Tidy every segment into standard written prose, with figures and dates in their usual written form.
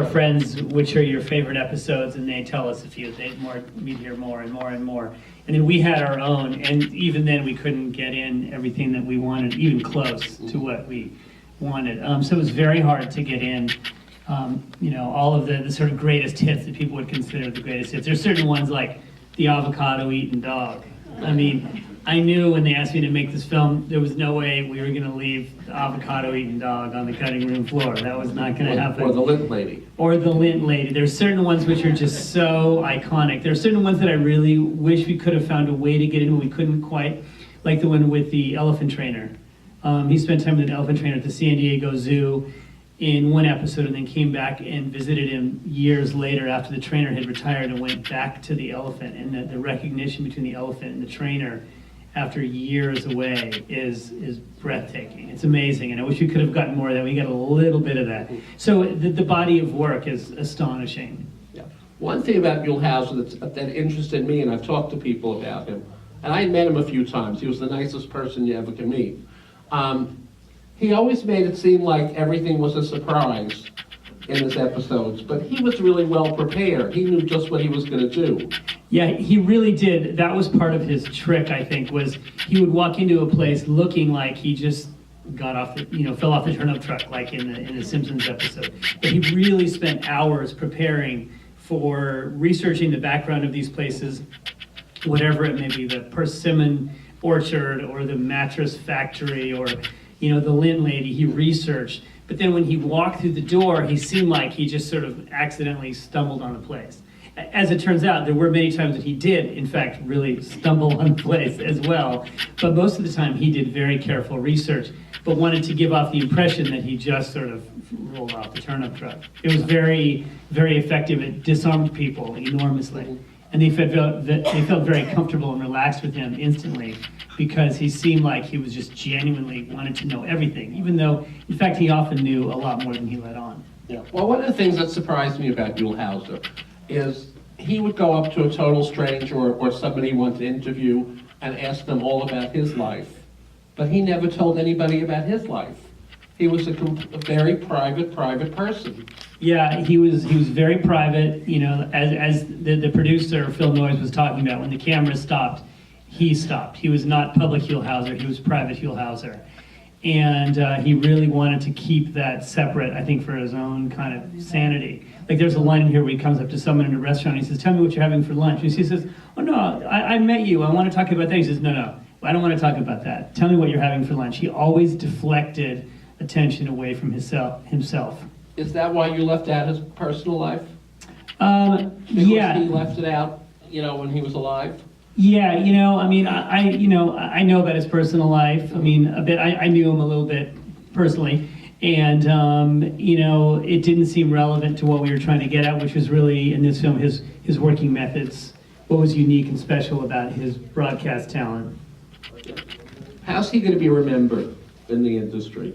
our friends which are your favorite episodes, and they tell us a few. We'd hear more and more and more. And then we had our own, and even then we couldn't get in everything that we wanted, even close to what we wanted. So it was very hard to get in, all of the sort of greatest hits that people would consider the greatest hits. There's certain ones like the avocado-eating dog. I mean, I knew when they asked me to make this film, there was no way we were going to leave the avocado-eating dog on the cutting room floor. That was not going to happen. Or the lint lady. Or the lint lady. There's certain ones which are just so iconic. There are certain ones that I really wish we could have found a way to get in, but we couldn't quite, like the one with the elephant trainer. He spent time with an elephant trainer at the San Diego Zoo in one episode, and then came back and visited him years later after the trainer had retired and went back to the elephant. And the recognition between the elephant and the trainer after years away is breathtaking. It's amazing, and I wish we could have gotten more of that. We got a little bit of that. So the body of work is astonishing. Yeah. One thing about Muehlhauser that interested me, and I've talked to people about him, and I met him a few times. He was the nicest person you ever can meet. He always made it seem like everything was a surprise in his episodes, but he was really well prepared. He knew just what he was going to do. Yeah, he really did. That was part of his trick, I think, was he would walk into a place looking like he just got off fell off the turnip truck, like in the Simpsons episode. But he really spent hours preparing for researching the background of these places, whatever it may be, the persimmon orchard or the mattress factory or the lint lady. He researched, but then when he walked through the door, he seemed like he just sort of accidentally stumbled on the place. As it turns out, there were many times that he did, in fact, really stumble on the place as well. But most of the time, he did very careful research, but wanted to give off the impression that he just sort of rolled off the turnip truck. It was very, very effective. It disarmed people enormously. And they felt very comfortable and relaxed with him instantly, because he seemed like he was just genuinely wanted to know everything, even though, in fact, he often knew a lot more than he let on. Yeah. Well, one of the things that surprised me about Muehlhauser is he would go up to a total stranger or somebody he wanted to interview and ask them all about his life, but he never told anybody about his life. He was a very private person. Yeah, he was very private. As the producer Phil Noyes was talking about, when the camera stopped, he stopped. He was not public Muehlhauser, he was private Muehlhauser. And he really wanted to keep that separate, I think, for his own kind of sanity. Like there's a line in here where he comes up to someone in a restaurant and he says, "Tell me what you're having for lunch." And he says, "Oh no, I met you, I want to talk about that." He says, No, I don't want to talk about that. Tell me what you're having for lunch." He always deflected attention away from himself. Is that why you left out his personal life? Yeah. He left it out, when he was alive? Yeah, I know about his personal life. I mean, a bit. I knew him a little bit personally, and it didn't seem relevant to what we were trying to get at, which was really in this film his working methods. What was unique and special about his broadcast talent? How's he going to be remembered in the industry?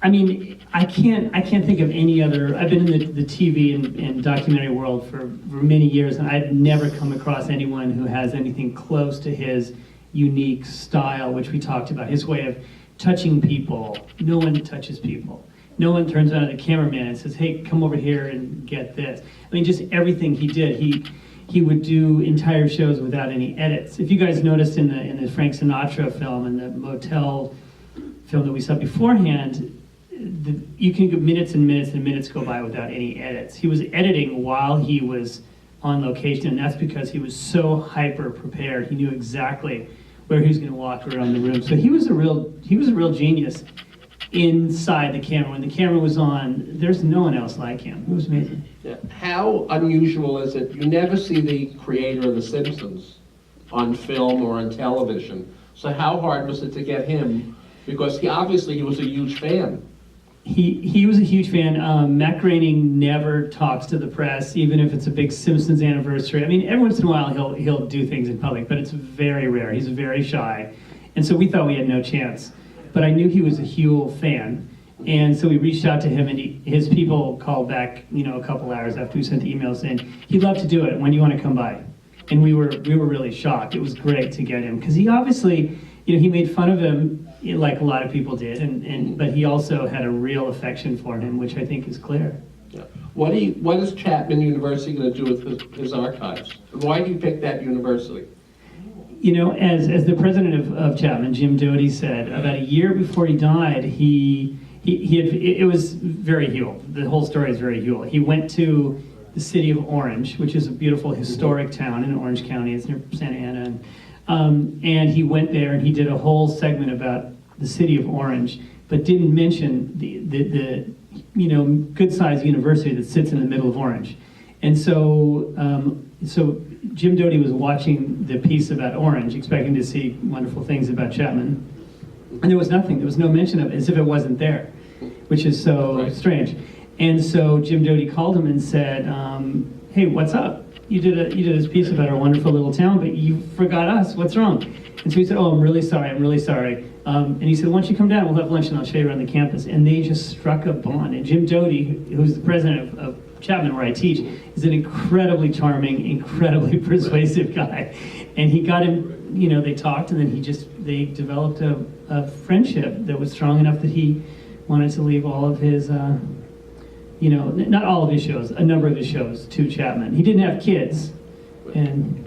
I mean, I can't think of any other. I've been in the TV and documentary world for many years, and I've never come across anyone who has anything close to his unique style, which we talked about, his way of touching people. No one touches people. No one turns around to the cameraman and says, "Hey, come over here and get this." I mean, just everything he did. He would do entire shows without any edits. If you guys noticed in the Frank Sinatra film and the motel film that we saw beforehand, you can go minutes and minutes and minutes go by without any edits. He was editing while he was on location, and that's because he was so hyper prepared. He knew exactly where he was going to walk around the room. So he was a real genius inside the camera. When the camera was on, there's no one else like him. It was amazing. Yeah. How unusual is it? You never see the creator of The Simpsons on film or on television. So how hard was it to get him? Because he was a huge fan. He was a huge fan. Matt Groening never talks to the press, even if it's a big Simpsons anniversary. I mean, every once in a while he'll do things in public, but it's very rare. He's very shy. And so we thought we had no chance. But I knew he was a Huel fan. And so we reached out to him, and his people called back, a couple hours after we sent the email saying, "He'd love to do it. When do you want to come by?" And we were really shocked. It was great to get him, because he obviously, he made fun of him like a lot of people did, but he also had a real affection for him, which I think is clear. Yeah. What is Chapman University going to do with his archives? Why do you pick that university? You know, as the president of Chapman, Jim Doty, said, about a year before he died, it was very Huel. The whole story is very Huel. He went to the city of Orange, which is a beautiful historic town in Orange County. It's near Santa Ana. And he went there and he did a whole segment about the city of Orange, but didn't mention the good-sized university that sits in the middle of Orange. And so Jim Doty was watching the piece about Orange, expecting to see wonderful things about Chapman, and there was nothing. There was no mention of it, as if it wasn't there, which is so strange. And so Jim Doty called him and said, "Hey, what's up? You did this piece about our wonderful little town, but you forgot us. What's wrong?" And so he said, "Oh, I'm really sorry. And he said, "Why don't you come down? We'll have lunch and I'll show you around the campus." And they just struck a bond. And Jim Doty, who's the president of Chapman, where I teach, is an incredibly charming, incredibly persuasive guy. And he got him, they talked, and then they developed a friendship that was strong enough that he wanted to leave all of his, not all of his shows, a number of his shows to Chapman. He didn't have kids. And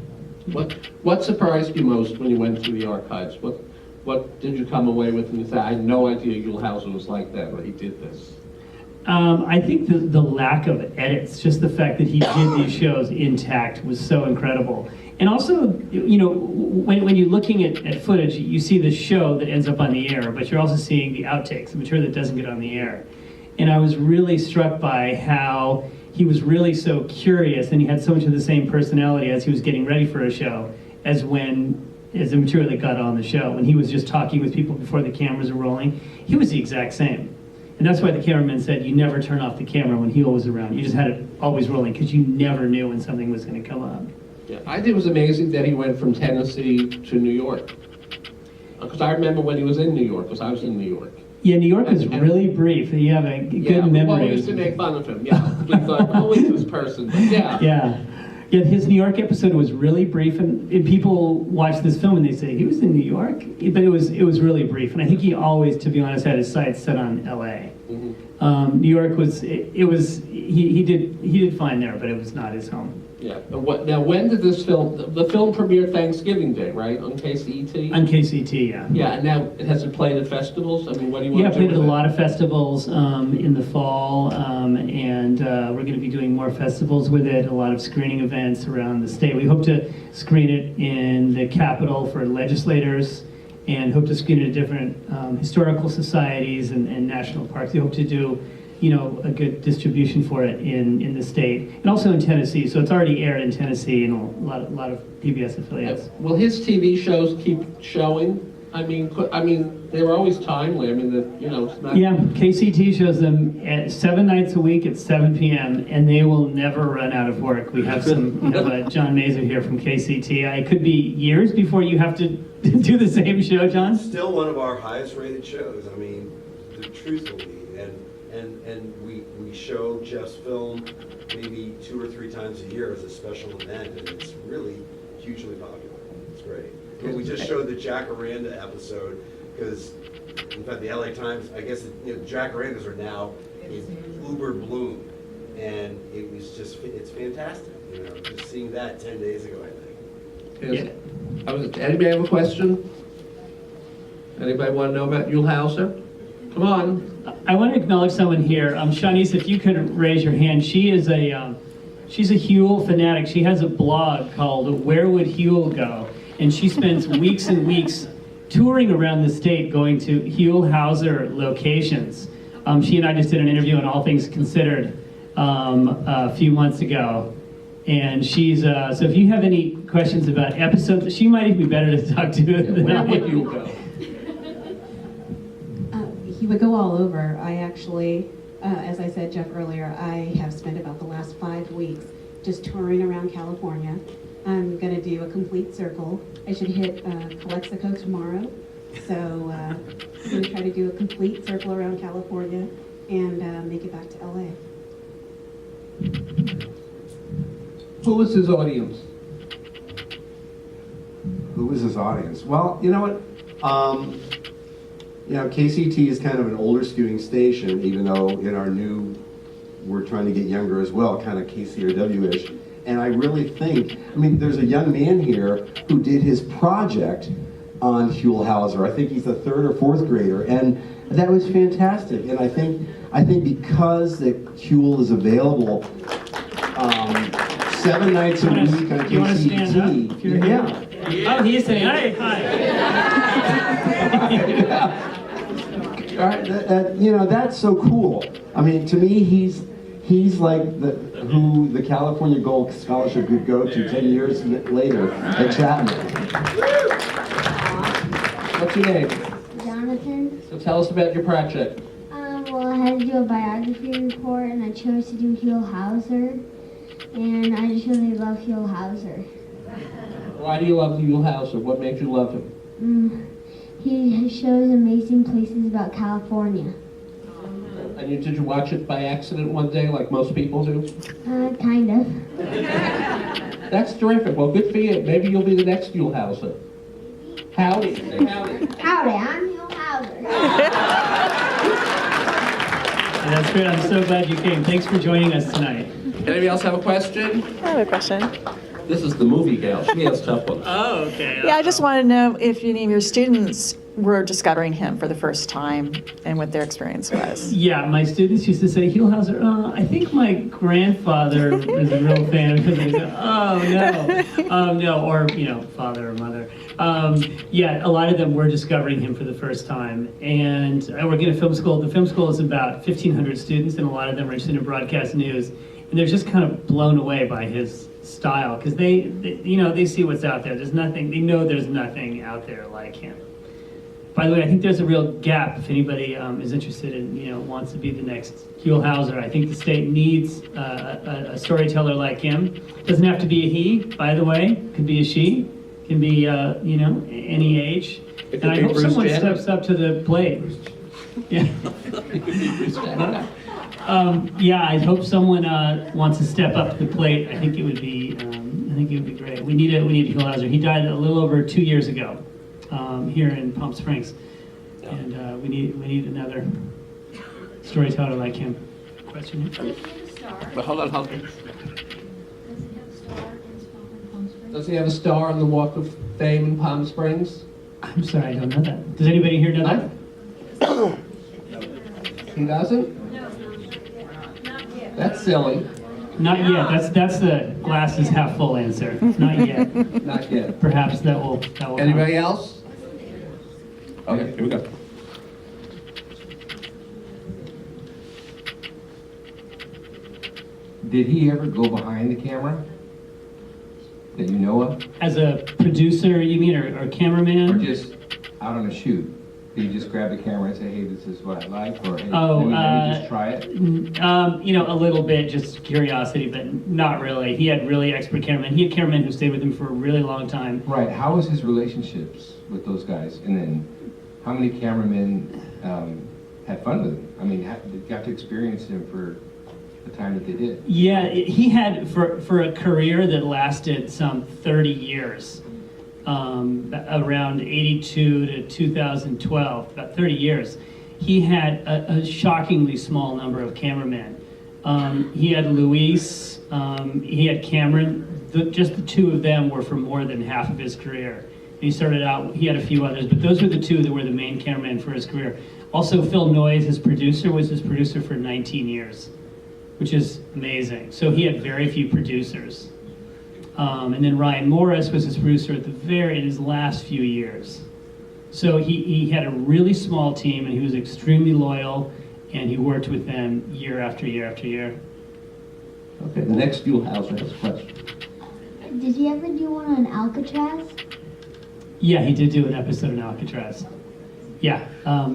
what surprised you most when you went through the archives? What did you come away with and you say, I had no idea Uelhauser was like that, or he did this? I think the lack of edits, just the fact that he did these shows intact was so incredible. And also, when you're looking at footage, you see the show that ends up on the air, but you're also seeing the outtakes, the material that doesn't get on the air. And I was really struck by how he was really so curious, and he had so much of the same personality as he was getting ready for a show as the material that got on the show. When he was just talking with people before the cameras were rolling, he was the exact same. And that's why the cameraman said you never turn off the camera when Huel was around. You just had it always rolling because you never knew when something was going to come up. Yeah, I think it was amazing that he went from Tennessee to New York. Because I remember when he was in New York, because I was in New York. Yeah, New York was really brief. You have a good memory. Well, we used to make fun of him, yeah. We thought, always this person, but yeah. Yeah, his New York episode was really brief, and people watch this film and they say, he was in New York? But it was really brief, and I think he always, to be honest, had his sights set on L.A. Mm-hmm. New York he did fine there, but it was not his home. Yeah. Now, when did this film? The film premiered Thanksgiving Day, right, on KCET? On KCET, yeah. Yeah, and now has it played at festivals? I mean, what do you want to do? Yeah, played at a with lot of festivals in the fall, and we're going to be doing more festivals with it. A lot of screening events around the state. We hope to screen it in the Capitol for legislators, and hope to screen it at different historical societies and national parks. We hope to do a good distribution for it in the state, and also in Tennessee. So it's already aired in Tennessee and a lot of PBS affiliates. Will his TV shows keep showing? I mean, they were always timely. I mean, it's not. Yeah, KCT shows them 7 nights a week at 7 p.m. and they will never run out of work. We have John Mazer here from KCT. It could be years before you have to do the same show, John. Still one of our highest rated shows. I mean, truthfully. And we show Jeff's film maybe 2 or 3 times a year as a special event, and it's really hugely popular. It's great. I mean, we just showed the Jacaranda episode because, in fact, the LA Times, I guess, Jacarandas are now in uber bloom, and it's fantastic. Just seeing that 10 days ago, I think. Yes. Anybody have a question? Anybody want to know about Uelhauser? Come on. I want to acknowledge someone here. Shanice, if you could raise your hand. She's a Huel fanatic. She has a blog called Where Would Huel Go? And she spends weeks and weeks touring around the state going to Uelhauser locations. She and I just did an interview on All Things Considered a few months ago. And she's, so if you have any questions about episodes, she might even be better to talk to than Where I would am. you go? He would go all over. I actually, as I said, Jeff, earlier, I have spent about the last 5 weeks just touring around California. I'm going to do a complete circle. I should hit Calexico tomorrow. So I'm going to try to do a complete circle around California and make it back to LA. Who is his audience? Who is his audience? Well, you know what? KCT is kind of an older skewing station, even though in our new we're trying to get younger as well, kind of KCRW-ish. And I really think, I mean, there's a young man here who did his project on Huell Hauser. I think he's a 3rd or 4th grader, and that was fantastic. And I think because that Huell is available 7 nights a week on You want to stand up KCET, if you're here? Oh, he's saying, hey, hi. All right, that's so cool. I mean, to me, he's like who the California Gold Scholarship could go to 10 years later at Chapman. What's your name? Jonathan. So tell us about your project. Well, I had to do a biography report, and I chose to do Huell Hauser, and I just really love Huell Hauser. Why do you love Huell Hauser? What made you love him? He shows amazing places about California. And did you watch it by accident one day, like most people do? Kind of. That's terrific. Well, good for you. Maybe you'll be the next Huell Hauser. Howdy. Say howdy. Howdy, I'm Huell Hauser. That's great. I'm so glad you came. Thanks for joining us tonight. Anybody else have a question? I have a question. This is the movie gal. She has tough ones. Oh, okay. Yeah, I just want to know if any of your students were discovering him for the first time and what their experience was. Yeah, my students used to say, Huell Hauser, I think my grandfather is a real fan because they go, no, or, father or mother. Yeah, a lot of them were discovering him for the first time. And I work in a film school. The film school is about 1,500 students, and a lot of them are interested in broadcast news. And they're just kind of blown away by his style because they see what's out there. There's nothing, they know there's nothing out there like him. By the way, I think there's a real gap if anybody is interested in, wants to be the next Huell Hauser. I think the state needs a storyteller like him. Doesn't have to be a he, by the way. Could be a she. Can be, any age. And I hope someone steps up to the plate. Yeah. I hope someone wants to step up to the plate. I think it would be great. We need Huell Hauser. He died a little over 2 years ago. Here in Palm Springs, and we need another storyteller like him. Question? But hold on. Does he have a star on the Walk of Fame in Palm Springs? I'm sorry, I don't know that. Does anybody here know that? He doesn't? No, not yet. That's silly. Not yet. That's the glass is half full answer. Not yet. Not yet. Perhaps that will. Anybody else? Okay, here we go. Did he ever go behind the camera that you know of? As a producer, you mean, or cameraman? Or just out on a shoot? Did you just grab the camera and say, hey, this is what I like? Or hey, Oh, let me just try it? A little bit, just curiosity, but not really. He had really expert cameramen. He had cameramen who stayed with him for a really long time. Right. How was his relationships with those guys? And then how many cameramen had fun with him? I mean, got to experience him for the time that they did? Yeah, he had, for a career that lasted some 30 years, around 82 to 2012, about 30 years, he had a shockingly small number of cameramen. He had Luis, he had Cameron. Just the two of them were for more than half of his career. He started out, he had a few others, but those were the two that were the main cameramen for his career. Also, Phil Noyes, his producer, was his producer for 19 years, which is amazing. So he had very few producers. And then Ryan Morris was his producer in his last few years. So he had a really small team, and he was extremely loyal, and he worked with them year after year after year. Okay, the next Huell Hauser has a question. Did he ever do one on Alcatraz? Yeah, he did do an episode on Alcatraz. Yeah,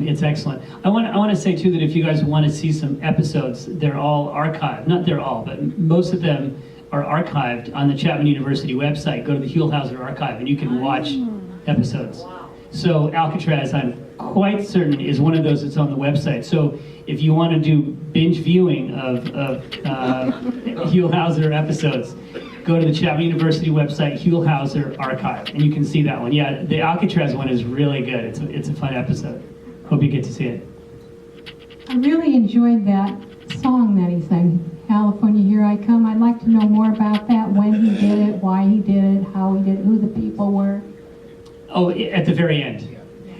it's excellent. I want to say too that if you guys want to see some episodes, they're all archived. Not they're all, but most of them are archived on the Chapman University website. Go to the Huell Hauser archive and you can watch episodes. So Alcatraz, I'm quite certain, is one of those that's on the website. So if you want to do binge viewing of Huell Hauser episodes, go to the Chapman University website, Huell Hauser archive, and you can see that one. Yeah, the Alcatraz one is really good. It's a fun episode. Hope you get to see it. I really enjoyed that song that he sang, California, Here I Come. I'd like to know more about that, when he did it, why he did it, how he did it, who the people were. Oh, at the very end.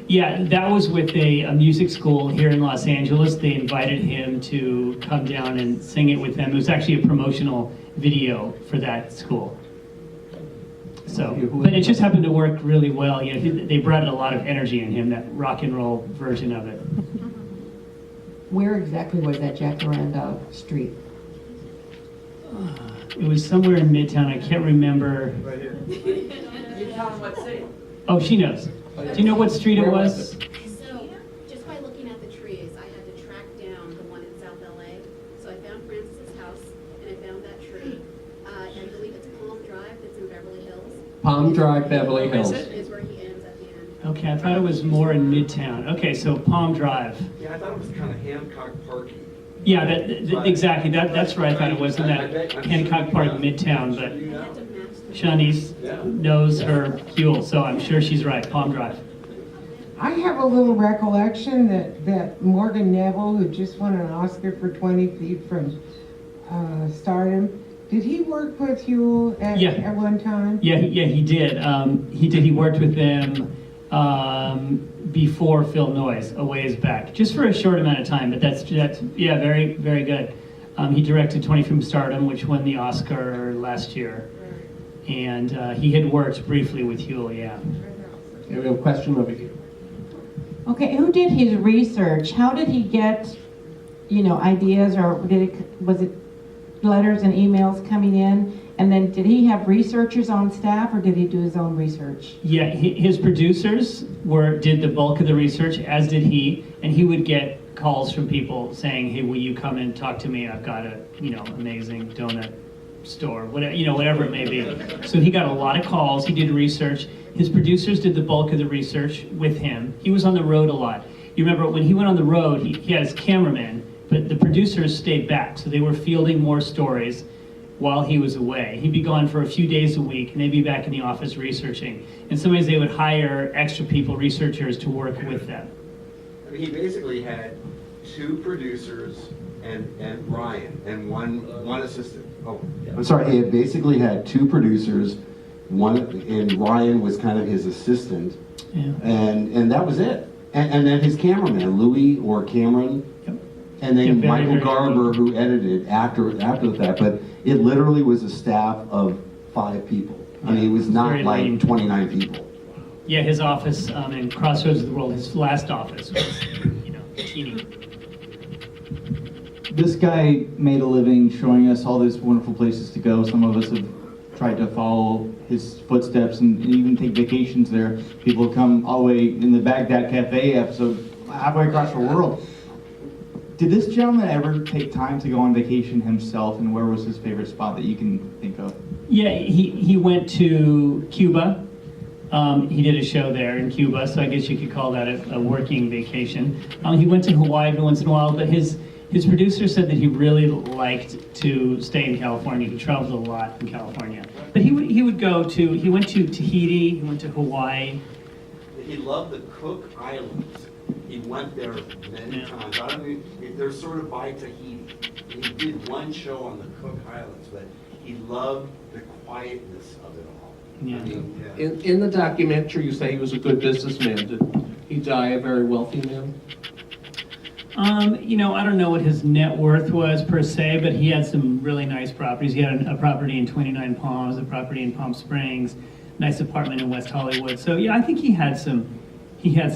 Yeah, that was with a music school here in Los Angeles. They invited him to come down and sing it with them. It was actually a promotional video for that school. So, but it just happened to work really well. You know, they brought a lot of energy in him, that rock and roll version of it. Where exactly was that Jacaranda Street? It was somewhere in Midtown. I can't remember. Right here. You tell them what city. Oh, she knows. Do you know what street it was? So, just by looking at the trees, I had to track down the one in South LA. So I found Francis's house, and I found that tree. I believe it's Palm Drive, that's in Beverly Hills. Palm Drive, Beverly Hills. Is where he ends at the end. Okay, I thought it was more in Midtown. Okay, so Palm Drive. Yeah, I thought it was kind of Hancock Parky. Yeah, exactly. That's where I thought it was, in that Hancock Park, Midtown. But I had to match the Shanice knows her Huel, so I'm sure she's right. Palm Drive. I have a little recollection that Morgan Neville, who just won an Oscar for 20 Feet from Stardom, did he work with Huel at one time? Yeah, he did. He worked with them before Phil Noyes, a ways back, just for a short amount of time. But that's very, very good. He directed 20 from Stardom, which won the Oscar last year, and he had worked briefly with Huel. Yeah. We have a question over here. Okay, who did his research? How did he get, ideas, or was it letters and emails coming in? And then did he have researchers on staff, or did he do his own research? Yeah, his producers did the bulk of the research, as did he, and he would get calls from people saying, "Hey, will you come and talk to me? I've got a amazing donut store, whatever it may be." So he got a lot of calls. He did research. His producers did the bulk of the research with him. He was on the road a lot. You remember when he went on the road, he had his cameraman, but the producers stayed back, so they were fielding more stories while he was away. He'd be gone for a few days a week, and they'd be back in the office researching. And some ways they would hire extra people, researchers, to work with them. I mean, he basically had two producers and Ryan and one assistant. Oh, yeah. I'm sorry, he basically had two producers, and Ryan was kind of his assistant, and that was it. And then his cameraman, Louis or Cameron, and then Michael Garber, who edited after that. But it literally was a staff of 5 people. I mean, it was not like lean. 29 people. Yeah, his office in Crossroads of the World, his last office was, teeny. This guy made a living showing us all these wonderful places to go. Some of us have tried to follow his footsteps and even take vacations there. People come all the way in the Baghdad Cafe episode, halfway across the world. Did this gentleman ever take time to go on vacation himself, and where was his favorite spot that you can think of? Yeah, he went to Cuba. He did a show there in Cuba, so I guess you could call that a working vacation. He went to Hawaii every once in a while, but his producer said that he really liked to stay in California. He traveled a lot in California. But he went to Tahiti, he went to Hawaii. He loved the Cook Islands. He went there many times. I don't know, they're sort of by Tahiti. He did one show on the Cook Islands, but he loved the quietness of it all. Yeah. I mean, In the documentary, you say he was a good businessman. Did he die a very wealthy man? I don't know what his net worth was per se, but he had some really nice properties. He had a property in 29 Palms, a property in Palm Springs, nice apartment in West Hollywood. So yeah, I think he had some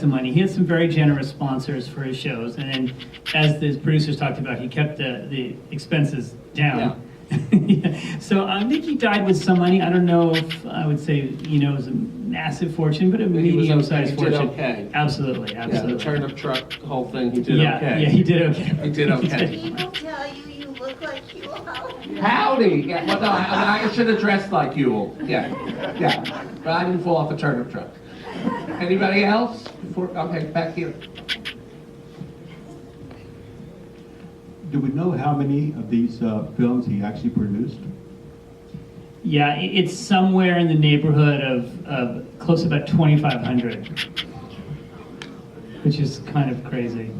money. He had some very generous sponsors for his shows, and then, as the producers talked about, he kept the expenses down. Yeah. So I think he died with some money. I don't know if I would say it was a massive fortune, but a medium-sized fortune. He did okay. Absolutely. Yeah, the turnip truck, the whole thing, he did okay. Yeah, he did okay. He did okay. People tell you look like Huel. Howdy! Yeah, well, no, I should have dressed like Huel. Yeah. But I didn't fall off a turnip truck. Anybody else? Okay, back here. Do we know how many of these films he actually produced? Yeah, it's somewhere in the neighborhood of close to about 2,500, which is kind of crazy.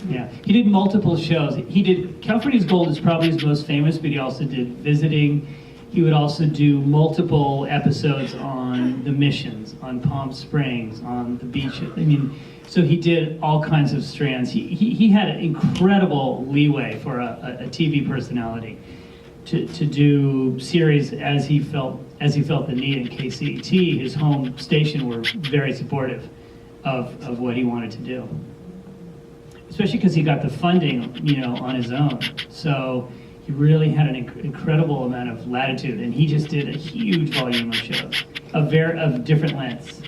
Yeah, he did multiple shows. He did, California's Gold is probably his most famous, but he also did Visiting. He would also do multiple episodes on the missions, on Palm Springs, on the beach. I mean, so he did all kinds of strands. He had an incredible leeway for a TV personality to do series as he felt the need. And KCET, his home station, were very supportive of what he wanted to do. Especially because he got the funding, you know, on his own. So he really had an incredible amount of latitude, and he just did a huge volume of shows of different lengths.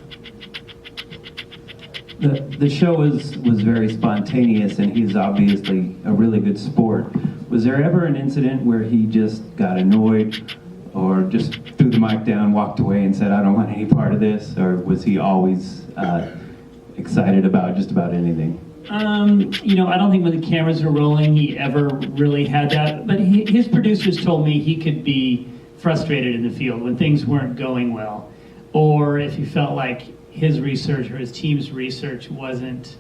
The show was very spontaneous, and he's obviously a really good sport. Was there ever an incident where he just got annoyed or just threw the mic down, walked away, and said, "I don't want any part of this"? Or was he always excited about just about anything? You know, I don't think when the cameras were rolling he ever really had that, but his producers told me he could be frustrated in the field when things weren't going well, or if he felt like his research or his team's research wasn't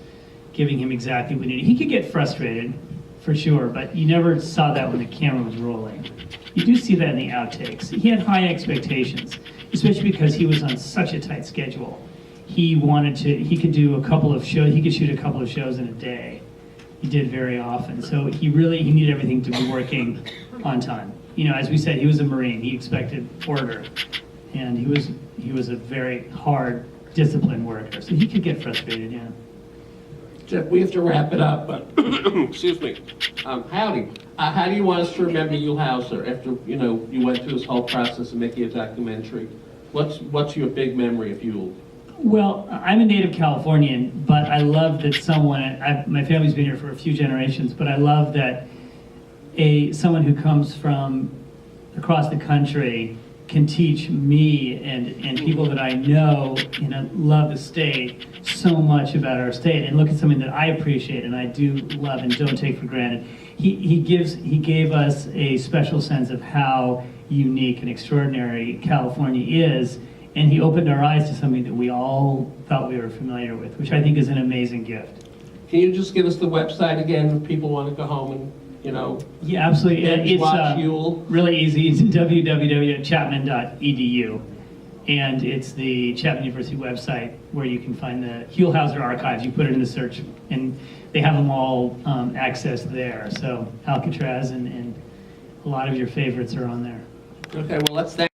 giving him exactly what he needed. He could get frustrated, for sure, but you never saw that when the camera was rolling. You do see that in the outtakes. He had high expectations, especially because he was on such a tight schedule. He could do a couple of shows, he could shoot a couple of shows in a day. He did very often. So he needed everything to be working on time. You know, as we said, he was a Marine. He expected order. And he was a very hard, disciplined worker. So he could get frustrated, yeah. Jeff, we have to wrap it up, but, excuse me. Howdy, how do you want us to remember Yule Hauser after, you know, you went through this whole process of making a documentary? What's your big memory of Yule? Well, I'm a native Californian, but I love that my family's been here for a few generations, but I love that someone who comes from across the country can teach me and people that I know and love the state so much about our state, and look at something that I appreciate and I do love and don't take for granted. He gave us a special sense of how unique and extraordinary California is. And he opened our eyes to something that we all thought we were familiar with, which I think is an amazing gift. Can you just give us the website again if people want to go home and, you know? Yeah, absolutely. It's watch Yule? Really easy. It's www.chapman.edu. And it's the Chapman University website where you can find the Yule Hauser archives. You put it in the search, and they have them all accessed there. So Alcatraz and a lot of your favorites are on there. Okay, well, let's thank